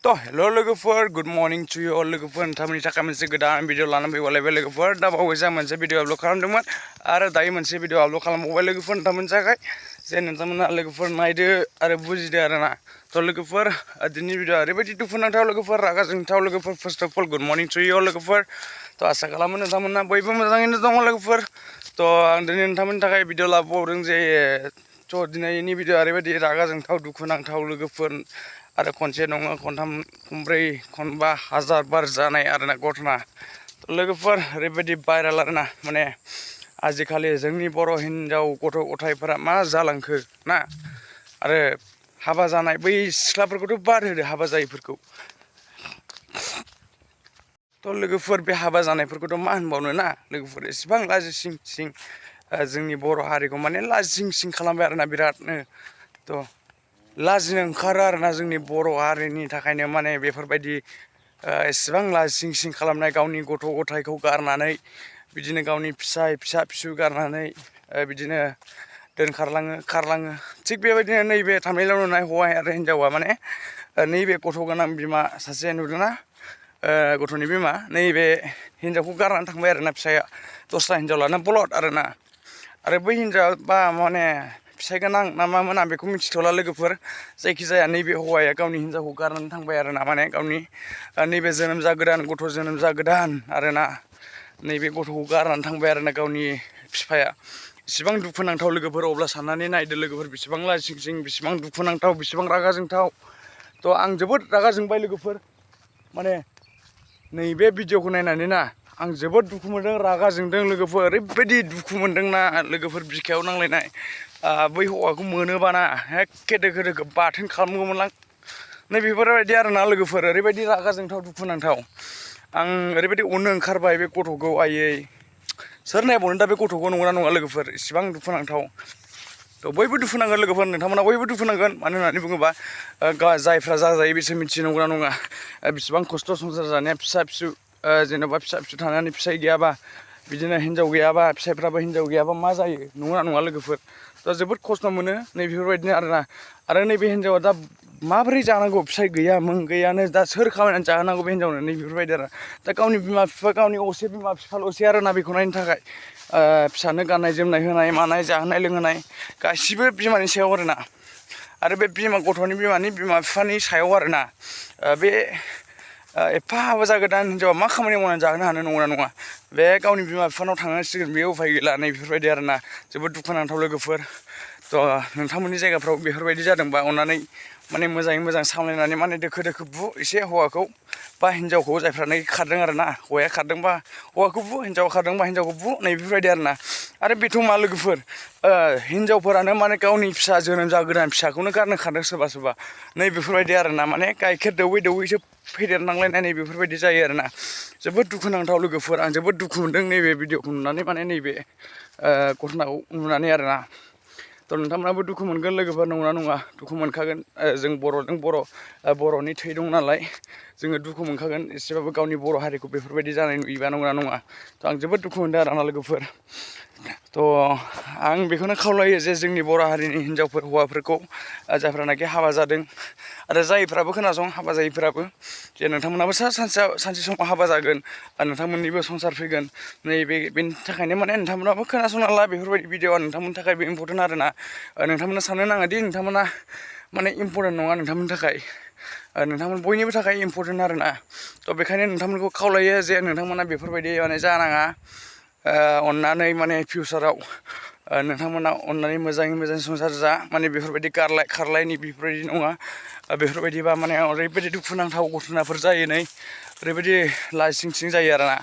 तो हेलो लोगोफोर good morning to you all लोगोफोर नोंथांमोननि थाखाय मोनसे गोदान भिडिअ लानानै फैबाय लोगोफोर दा बावैसो आं मोनसे भिडिअ आपल'ड खालामदोंमोन आरो दायो मोनसे भिडिअ आपल'ड खालामबावबाय लोगोफोर नोंथांमोननि थाखाय जे नोंथांमोना लोगोफोर नायदो आरो बुजिदो आरोना तो लोगोफोर दिनैनि भिडिअ ओरैबायदि दुखुनांथाव लोगोफोर रागा जोंथाव लोगोफोर first of all good morning to you all लोगोफोर तो आसा खालामो नोंथांमोना बयबो मोजाङैनो दङ लोगोफोर तो आं दिनै नोंथांमोननि थाखाय भिडिअ लाबोबावदों जे तो दिनैनि भिडिअ ओरैबायदि रागा जोंथाव दुखुनांथाव लोगोफोर आरो खनसे नङा खनथाम खनब्रै खनबा हाजार बार जानाय आरोना घटना लोगोफोर ओरैबायदि भाइराल आरोना माने आजिखालि जोंनि बर' हिन्जाव गथ' गथायफोरा मा जालांखो ना आरो हाबा जानाय बै सिख्लाफोरखौथ' बाद होदो हाबा जायैफोरखौ तो लोगोफोर बे हाबा जानायफोरखौथ' मा होनबावनो ना लोगोफोर एसेबां लाजिसिं सिं जोंनि बर' हारिखौ माने लाजिं सिं खालामबाय आरोना बिरादनो तो लाजिनो ओंखारो आरोना जोंनि बर' हारिनि थाखायनो माने बेफोरबायदि एसेबां लाजिं सिं खालामनाय गावनि गथ' गथायखौ गारनानै बिदिनो गावनि फिसा फिसौ गारनानै बिदिनो खारलाङो थिग बेबायदिनो नैबे थाम्बनेइलाव नुनाय हौवा आरो हिन्जावा माने नैबे गथ' गोनां बिमा सासे नुदोंना गथ'नि बिमा नैबे हिन्जावखौ गारनानै थांबाय आरोना फिसाया दस्रा हिन्जाव लाना बलद आरोना आरो बै हिन्जावा बा माने फिसाइ गोनां ना मामोन आं बेखौ मिथिथ'ला लोगोफोर जायखिजाया नैबे हौवाया गावनि हिन्जावखौ गारनानै थांबाय आरोना माने गावनि नैबे जोनोम जागोदान गथ' जोनोम जागोदान आरोना नैबे गथ'खौ गारनानै थांबाय आरोना गावनि बिफाया इसिबां दुखुनांथाव लोगोफोर अब्ला साननानै नायदो लोगोफोर बेसेबां लाजिं सिं बेसेबां दुखुनांथाव बेसेबां रागा जोंथाव तो आं जोबोद रागा जोंबाय लोगोफोर माने नैबे भिडिअखौ नायनानै ना आं जोबोद दुखु मोनदों रागा जोंदों लोगोफोर ओरैबायदि दुखु मोनदोंना लोगोफोर बिखायाव नांलायनाय बै हौवाखौ मोनोबाना एखे दोखो दोखो बाथोन खालामगौमोनलां नै बेफोरबायदि आरोना लोगोफोर ओरैबायदि रागा जोंथाव दुखुनांथाव आं ओरैबायदि अननो ओंखारबाय बे गथ'खौ आयै सोर नायबावनो दा बे गथ'खौ नंगौना नङा लोगोफोर इसिबां दुखुनांथाव तो बयबो दुखु नांगोन लोगोफोर नोंथांमोना बयबो दुखु नांगोन मानो होननानै बुङोबा जायफ्रा जाजायो बिसोर मिथियो नंगौना नङा बेसेबां खस्थ' संसार जानाया फिसा फिसौ जेन'बा फिसा फिसौ थानानै फिसाइ गैयाबा बिदिनो हिन्जाव गैयाबा फिसाइफ्राबो हिन्जाव गैयाबा मा जायो नंगौना नङा लोगोफोर दा जोबोद खस्थ' मोनो नै बेफोरबायदिनो आरोना आरो नैबे हिन्जावा दा माबोरै जानांगौ फिसाइ गैयानो दा सोर खामायनानै जाहोनांगौ बे हिन्जावनो नै बेफोरबायदि आरो दा गावनि बिमा बिफा गावनि असे बिमा बिफाल'सै आरोना बेखौ नायनो थाखाय फिसानो गाननाय जोमनाय होनाय मानाय जाहोनाय लोंहोनाय गासिबो बिमानि सायाव आरोना आरो बे गथ'नि बिमानि बिमा बिफानि सायाव आरोना बे एफा हाबा जागोदान हिन्जावा मा खामानि मावनानै जाहोनो हानो नंगौना नङा बे गावनि बिमा बिफानाव थांनांसिगोन बे उफाय गैला नै बेफोरबायदि आरोना जोबोद दुखुनांथाव लोगोफोर तो नोंथांमोननि जायगाफ्राव बेफोरबायदि जादोंबा अननानै माने मोजाङै मोजां सामलायनानै माने दोखो दोखो बु एसे हौवाखौ बा हिन्जावखौ जायफ्रानाखि खारदों आरोना हौवाया खारदोंबा हौवाखौ बु हिन्जावा खारदोंबा हिन्जावखौ बु नै बेफोरबायदि आरोना आरो बेथ' मा लोगोफोर हिन्जावफोरानो माने गावनि फिसा जोनोम जागोदान फिसाखौनो गारनो खारदों सोरबा नै बेफोरबायदि आरोना माने गाइखेर दौवैसो फेदेरनांलायनाय नै बेफोरबायदि जायो आरोना जोबोद दुखुनांथाव लोगोफोर आं जोबोद दुखु मोनदों नैबे भिडिअखौ नुनानै माने नैबे घटनाखौ नुनानै आरोना तो नोंथांमोनाबो दुखु मोनगोन लोगोफोर नंगौना नङा दुखु मोनखागोन जों बर'नि थै दं नालाय जोङो दुखु मोनखागोन एसेबाबो गावनि बर' हारिखौ बेफोरबायदि जानाय नुयोबा नंगौना नङा तो आं जोबोद दुखु मोनदों आरोना लोगोफोर तो आं बेखौनो खावलायो जे जोंनि बर' हारिनि हिन्जावफोर हौवाफोरखौ जायफ्रानाखि हाबा जादों आरो जायफ्राबो खोनासं हाबा जायैफ्राबो जे नोंथांमोनाबो सानसे समाव हाबा जागोन आरो नोंथांमोननिबो संसार फैगोन बेनि थाखायनो माने नोंथांमोनाबो खोनासंना ला बेफोरबायदि भिडिअआ नोंथांमोननि थाखायबो इम्परटेन्ट आरोना नोंथांमोना साननो नाङा दि नोंथांमोना माने इम्परटेन्ट नङा नोंथांमोननि थाखाय नोंथांमोन बयनिबो थाखाय इम्परटेन्ट आरोना तो बेखायनो नोंथांमोनखौ खावलायो जे नोंथांमोना बेफोरबायदि माने जानाङा अननानै माने फिउचाराव नोंथांमोना अननानै मोजाङै मोजां संसार जा माने बेफोरबायदि खारलायनि बेफोरबायदि नङा बेफोरबायदिबा माने ओरैबायदि दुखुनांथाव घटनाफोर जायो नै ओरैबायदि लाजिं सिं जायो आरोना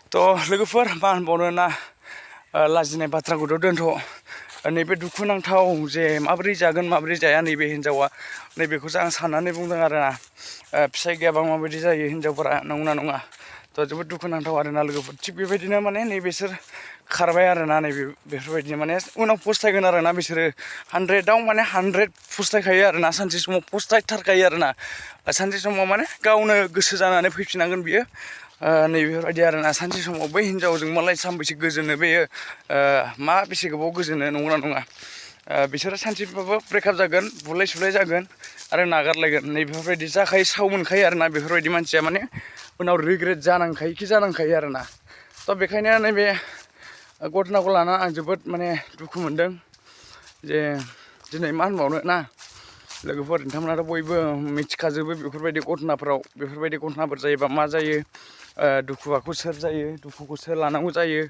तो लोगोफोर मा होनबावनो ना लाजिनाय बाथ्राखौथ' दोनथ' नैबे दुखुनांथाव जे माबोरै जागोन माबोरै जाया नैबे हिन्जावा नैबेखौसो आं साननानै बुंदों आरोना फिसाइ गैयाबा माबायदि जायो हिन्जावफोरा नंगौना नङा तो जोबोद दुखुनांथाव आरोना लोगोफोर थिग बेबायदिनो माने नैबेसोर खारबाय आरोना बेफोरबायदिनो माने उनाव फस्थायगोन आरोना बिसोरो 100आव माने 100 फस्थायखायो आरोना सानसे समाव फस्थायथारखायो आरोना सानसे समाव माने गावनो गोसो जानानै फैफिननांगोन बियो नैबेफोरबायदि आरोना सानसे समाव बै हिन्जावजों मालाय सानबैसे गोजोनो बेयो मा बेसे गोबाव गोजोनो नंगौना नङा बिसोरो सानसेबाबो ब्रेकआप जागोन बुलाय सुलाय जागोन आरो नागारलायगोन नै बेफोरबायदि जाखायो साव मोनखायो आरोना बेफोरबायदि मानसिया माने उनाव रिग्रेट जानांखायो आरोना थ' बेखायनो नैबे घटनाखौ लाना आं जोबोद माने दुखु मोनदों जे दिनै मा होनबावनो ना लोगोफोर नोंथांमोनाथ' बयबो मिथिखाजोबो बेफोरबायदि घटनाफोर जायोबा मा जायो दुखुआखौ सोर जायो दुखुखौ सोर लानांगौ जायो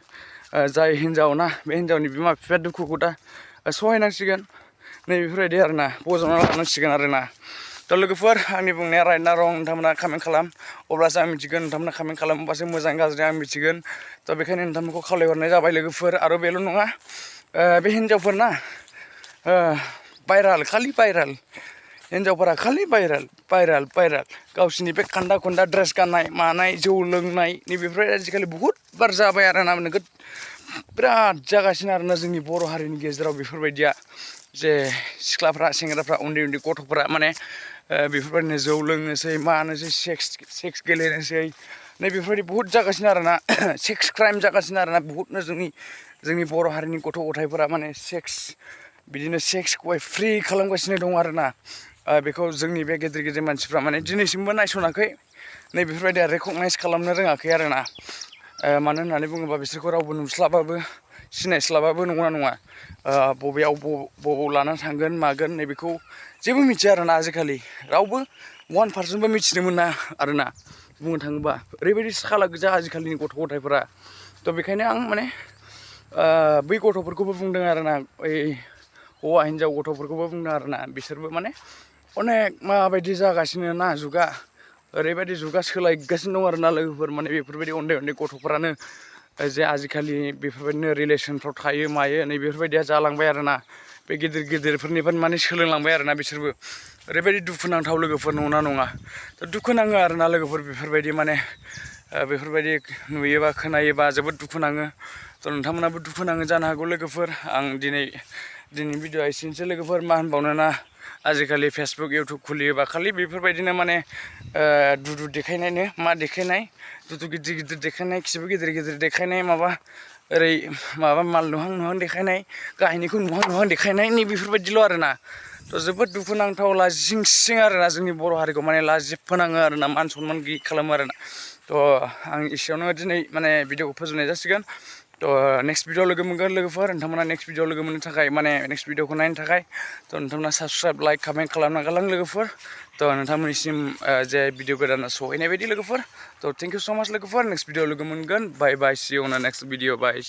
जाय हिन्जाव ना बे हिन्जावनि बिमा बिफाया दुखुखौ दा सहायनांसिगोन नै बेफोरबायदि आरोना बजबना लानांसिगोन आरोना थ' लोगोफोर आंनि बुंनाया राइट ना रं नोंथांमोना कमेन्ट खालाम अब्लासो आं मिथिगोन नोंथांमोना कमेन्ट खालामबासो मोजां गाज्रि आं मिथिगोन थ' बेखायनो नोंथांमोनखौ खावलायहरनाय जाबाय लोगोफोर आरो बेल' नङा बे हिन्जावफोरना खालि भाइराल हिन्जावफोरा खालि भाइराल गावसिनि बे खान्दा खुन्दा ड्रेस गाननाय मानाय जौ लोंनाय नैबेफोर आजिखालि बहुद बार जाबाय आरोना नोगोद बिराद जागासिनो आरोना जोंनि बर' हारिनि गेजेराव बेफोरबायदिया जे सिख्लाफ्रा सेंग्राफ्रा उन्दै गथ'फ्रा माने बेफोरबायदिनो जौ लोंनोसै मानोसै सेक्स गेलेनोसै नै बेफोरबायदि बहुद जागासिनो आरोना सेक्स क्राइम जागासिनो आरोना बहुदनो जोंनि बर' हारिनि गथ' गथायफोरा माने बिदिनो सेक्सखौहाय फ्रि खालामगासिनो दं आरोना बेखौ जोंनि बे गेदेर मानसिफ्रा माने दिनैसिमबो नायस'नाखै नै बेफोरबायदिया रेकगनाइज खालामनो रोङाखै आरोना मानो होननानै बुङोबा बिसोरखौ रावबो नुस्लाबाबो सिनायस्लाबाबो नंगौना नङा बबाव लानानै थांगोन मागोन नैबेखौ जेबो मिथिया आरोना आजिखालि रावबो 1% मिथिनो मोना आरोना बुंनो थाङोबा ओरैबायदि खाला गोजा आजिखालिनि गथ' गथायफोरा थ' बेखायनो आं माने बै गथ'फोरखौबो बुंदों आरोना ओइ हौवा हिन्जाव गथ'फोरखौबो बुंदों आरोना बिसोरबो माने अनेक माबायदि जागासिनो ना जुगा ओरैबायदि जुगा सोलायगासिनो दं आरोना लोगोफोर माने बेफोरबायदि उन्दै गथ'फोरानो जे आजिखालि बेफोरबायदिनो रिलेसनफ्राव थायो मायो नै बेफोरबायदिया जालांबाय आरोना बे गिदिरफोरनिफ्राय माने सोलोंलांबाय आरोना बिसोरबो ओरैबायदि दुखुनांथाव लोगोफोर नङा नङा थ' दुखु नाङो आरोना लोगोफोर बेफोरबायदि माने बेफोरबायदि नुयोबा खोनायोबा जोबोद दुखु नाङो थ' नोंथांमोनाबो दुखु नाङो जानो हागौ लोगोफोर आं दिनैनि भिडिअ'आ एसेनोसै लोगोफोर मा होनबावनो ना आजिखालि फेसबुक इउटुब खुलियोबा खालि बेफोरबायदिनो माने दुदु देखायनायनो मा देखायनाय दुदु गिदिर देखायनाय खिबु गिदिर देखायनाय माबा माल नुहां देखायनाय गाहायनिखौ नुहां देखायनाय नै बेफोरबायदिल' आरोना थ' जोबोद दुखुनांथाव लाजिंसिं आरोना जोंनि बर' हारिखौ माने लाजि फोनाङो आरोना मान सनमान गैयि खालामो आरोना थ' आं एसेयावनो दिनै माने भिडिअखौ फोजोबनाय जासिगोन थ' नेक्स्ट भिडिअ लोगो मोनगोन लोगोफोर नोंथांमोना नेक्स्ट भिडिअ लोगो मोननो थाखाय माने नेक्स्ट भिडिअखौ नायनो थाखाय थ' नोंथांमोना साबसक्राइब लाइक कमेन्ट खालामना गालां लोगोफोर थ' नोंथांमोननिसिम जे भिडिअ गोदाना सहैनाय बायदि लोगोफोर थ' थेंक इउ स' माच लोगोफोर नेक्स्ट भिडिअ लोगो मोनगोन bye see you in next video bye